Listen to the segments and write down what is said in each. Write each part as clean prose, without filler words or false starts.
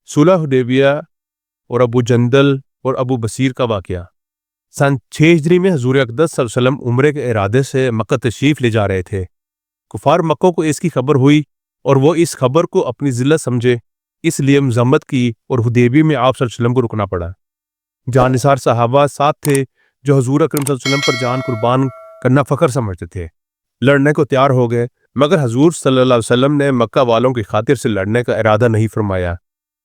सुलह हुदैबिया और अबू जंदल और अबू बसीर का वाक़या। सन 6 हिजरी में हजूर अक़दस सल्लल्लाहु अलैहि वसल्लम उम्रे के इरादे से मक्का तशरीफ़ ले जा रहे थे। कुफार मक्का को इसकी खबर हुई और वो इस खबर को अपनी ज़िल्लत समझे, इसलिए मज़म्मत की और हुदैबिया में आप सल्लल्लाहु अलैहि वसल्लम को रुकना पड़ा। जानिसार सहाबा साथ थे जो हजूर अकरम सल्लल्लाहु अलैहि वसल्लम पर जान कुर्बान करना फ़ख्र समझते थे। लड़ने को तैयार हो गए, मगर हजूर सल्लल्लाहु अलैहि वसल्लम ने मक्का वालों की खातिर से लड़ने का इरादा नहीं फरमाया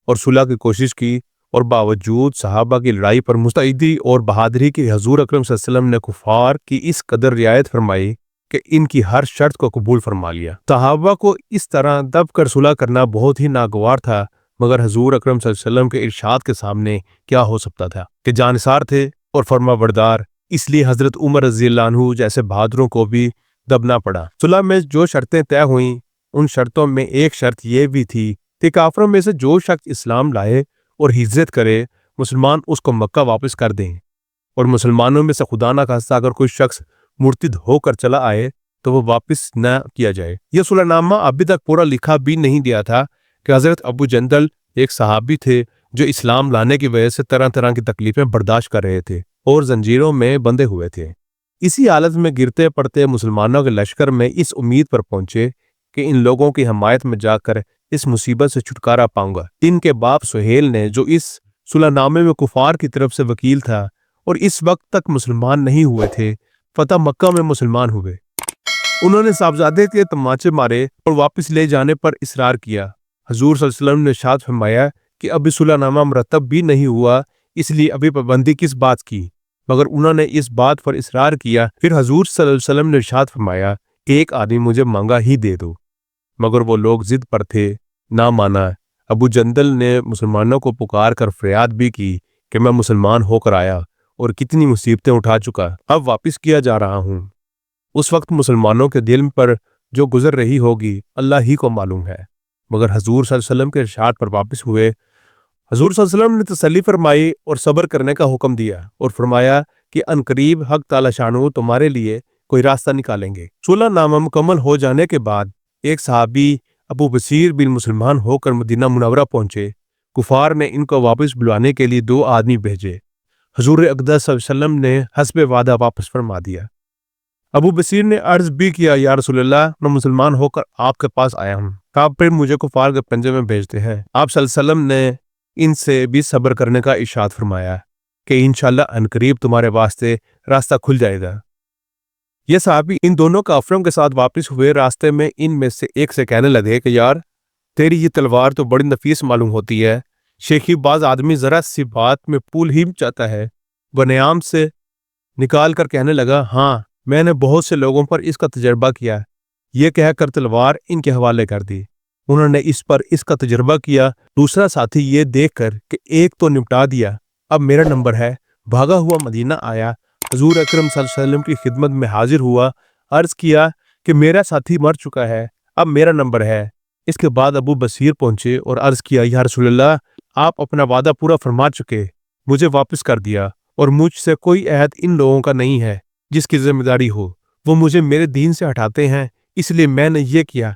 और सुलह की कोशिश की, और बावजूद सहाबा की लड़ाई पर मुस्तैदी और बहादुरी की हजूर अकरम सल्लल्लाहु अलैहि वसल्लम ने कुफार की इस कदर रियायत फरमाई कि इनकी हर शर्त को कबूल फरमा लिया। सहाबा को इस तरह दब कर सुलह करना बहुत ही नागवार था, मगर हजूर अकरम सल्लल्लाहु अलैहि वसल्लम के इरशाद के सामने क्या हो सकता था कि जानिसार थे और फरमाबरदार, इसलिए हजरत उमर रज़ियल्लाहु अन्हु जैसे बहादुरों को भी दबना पड़ा। सुलह में जो शर्तें तय हुई, उन शर्तों में एक शर्त यह भी थी कि काफिरों में से जो शख्स इस्लाम लाए और हिजरत करे, मुसलमान उसको मक्का वापस कर दें, और मुसलमानों में से खुदा ना खास्ता अगर कोई शख्स मुर्तिद होकर चला आए तो वो वापस न किया जाए। यह सुलहनामा अभी तक पूरा लिखा भी नहीं गया था कि हजरत अबू जंदल एक सहाबी थे जो इस्लाम लाने की वजह से तरह तरह की तकलीफें बर्दाश्त कर रहे थे और जंजीरों में बंधे हुए थे। इसी हालत में गिरते पड़ते मुसलमानों के लश्कर में इस उम्मीद पर पहुंचे कि इन लोगों की हमायत में जाकर इस मुसीबत से छुटकारा पाऊंगा। इनके बाप सुहेल ने, जो इस सुलहनामे में कुफार की तरफ से वकील था और इस वक्त तक मुसलमान नहीं हुए थे, फतह मक्का में मुसलमान हुए। उन्होंने साहबजादे के तमाचे मारे और वापस ले जाने पर इसरार किया। हजूर सल्लल्लाहु अलैहि वसल्लम ने इरशाद फरमाया कि अभी सुलहनामा मुरतब भी नहीं हुआ, इसलिए अभी पाबंदी किस बात की, मगर उन्होंने इस बात पर इसरार किया। फिर हजूर सल्लल्लाहु अलैहि वसल्लम ने इरशाद फरमाया, एक आदमी मुझे मांगा ही दे दो, मगर वो लोग जिद पर थे, ना माना। अबू जंदल ने मुसलमानों को पुकार कर फरियाद भी की कि मैं मुसलमान होकर आया और कितनी मुसीबतें उठा चुका, अब वापस किया जा रहा हूँ। उस वक्त मुसलमानों के दिल पर जो गुजर रही होगी अल्लाह ही को मालूम है, मगर हजूर सल्लल्लाहु अलैहि वसल्लम के इरशाद पर वापस हुए। हजूर सल्लल्लाहु अलैहि वसल्लम ने तसल्ली फरमाई और सब्र करने का हुक्म दिया और फरमाया कि अनकरीब हक ताला शानू तुम्हारे लिए कोई रास्ता निकालेंगे। सुलहनामा मुकम्मल हो जाने के बाद एक सहाबी अबू बसीर बिन मुसलमान होकर मदीना मुनव्वरा पहुंचे। कुफार ने इनको वापस बुलाने के लिए 2 आदमी भेजे। हजूर अक़दस सल्लल्लाहु अलैहि वसल्लम ने हस्बे वादा वापस फरमा दिया। अबू बसीर ने अर्ज भी किया, या रसूलल्लाह, मैं मुसलमान होकर आपके पास आया हूँ, काफिर मुझे कुफार के पंजे में भेजते हैं। आप सल्लल्लाहु अलैहि वसल्लम ने इनसे भी सब्र करने का इरशाद फरमाया कि इंशाअल्लाह अनकरीब तुम्हारे वास्ते रास्ता खुल जाएगा। ये सहाबी इन दोनों काफिरों के साथ वापस हुए। रास्ते में इनमें से एक से कहने लगे कि यार, तेरी ये तलवार तो बड़ी नफीस मालूम होती है। शेखी बाज आदमी जरा सी बात में पुल ही चाहता है। बनियाम से निकाल कर कहने लगा, हाँ, मैंने बहुत से लोगों पर इसका तजर्बा किया। ये कहकर तलवार इनके हवाले कर दी। उन्होंने इस पर इसका तजर्बा किया। दूसरा साथी ये देखकर कि एक तो निपटा दिया, अब मेरा नंबर है, भागा हुआ मदीना आया, हजूर अकरम सल्लल्लाहु अलैहि वसल्लम की खिदमत में हाजिर हुआ, अर्ज किया कि मेरा साथी मर चुका है, अब मेरा नंबर है। इसके बाद अबू बसीर पहुंचे और अर्ज किया, या रसूलल्लाह, आप अपना वादा पूरा फरमा चुके, मुझे वापस कर दिया और मुझसे कोई अहद इन लोगों का नहीं है जिसकी जिम्मेदारी हो। वो मुझे मेरे दीन से हटाते हैं, इसलिए मैंने ये किया।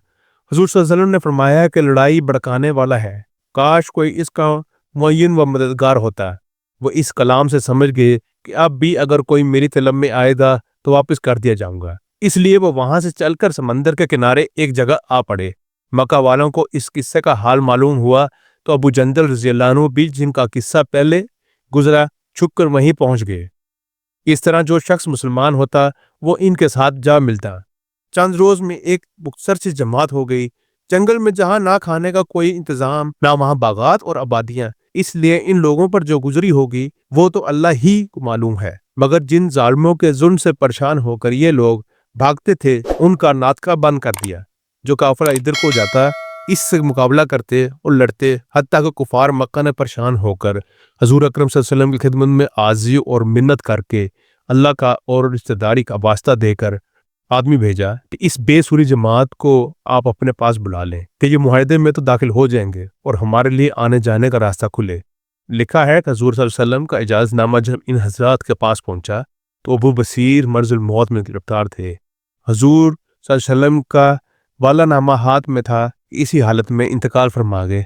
हजूर सल्लल्लाहु अलैहि वसल्लम ने फरमाया कि लड़ाई भड़काने वाला है, काश कोई इसका मुअय्यन व मददगार होता। वो इस कलाम से समझ गए कि अब भी अगर कोई मेरी तलब में आएगा तो वापस कर दिया जाऊंगा। इसलिए वो वहां से चलकर समंदर के किनारे एक जगह आ पड़े। मक्का वालों को इस किस्से का हाल मालूम हुआ तो अबू जंदल रज़ियल्लाहु अन्हु भी, जिनका किस्सा पहले गुजरा, छुपकर वहीं पहुंच गए। इस तरह जो शख्स मुसलमान होता वो इनके साथ जा मिलता। चंद रोज में एक मुख्तसर सी जमात हो गई। जंगल में जहां ना खाने का कोई इंतजाम, ना वहां बागात और आबादियां, इसलिए इन लोगों पर जो गुजरी होगी वो तो अल्लाह ही को मालूम है। मगर जिन जालिमों के जुल्म से परेशान होकर ये लोग भागते थे, उनका नातका बंद कर दिया। जो काफिला इधर को जाता, इससे मुकाबला करते और लड़ते, हत्ता कि कुफार मक्का ने परेशान होकर हजूर अकरम सल्लल्लाहु अलैहि वसल्लम की खिदमत में आजी और मिन्नत करके अल्लाह का और रिश्तेदारी का वास्ता देकर आदमी भेजा कि इस बेसुरी जमात को आप अपने पास बुला लें कि ये मुआहदे में तो दाखिल हो जाएंगे और हमारे लिए आने जाने का रास्ता खुले। लिखा है कि हजूर सल्लल्लाहु अलैहि वसल्लम का इजाज़तनामा जब इन हजरात के पास पहुंचा तो अबू बसीर मर्जुल मौत में गिरफ्तार थे। हजूर सल्लल्लाहु अलैहि वसल्लम का वालानामा हाथ में था, इसी हालत में इंतकाल फरमा गए।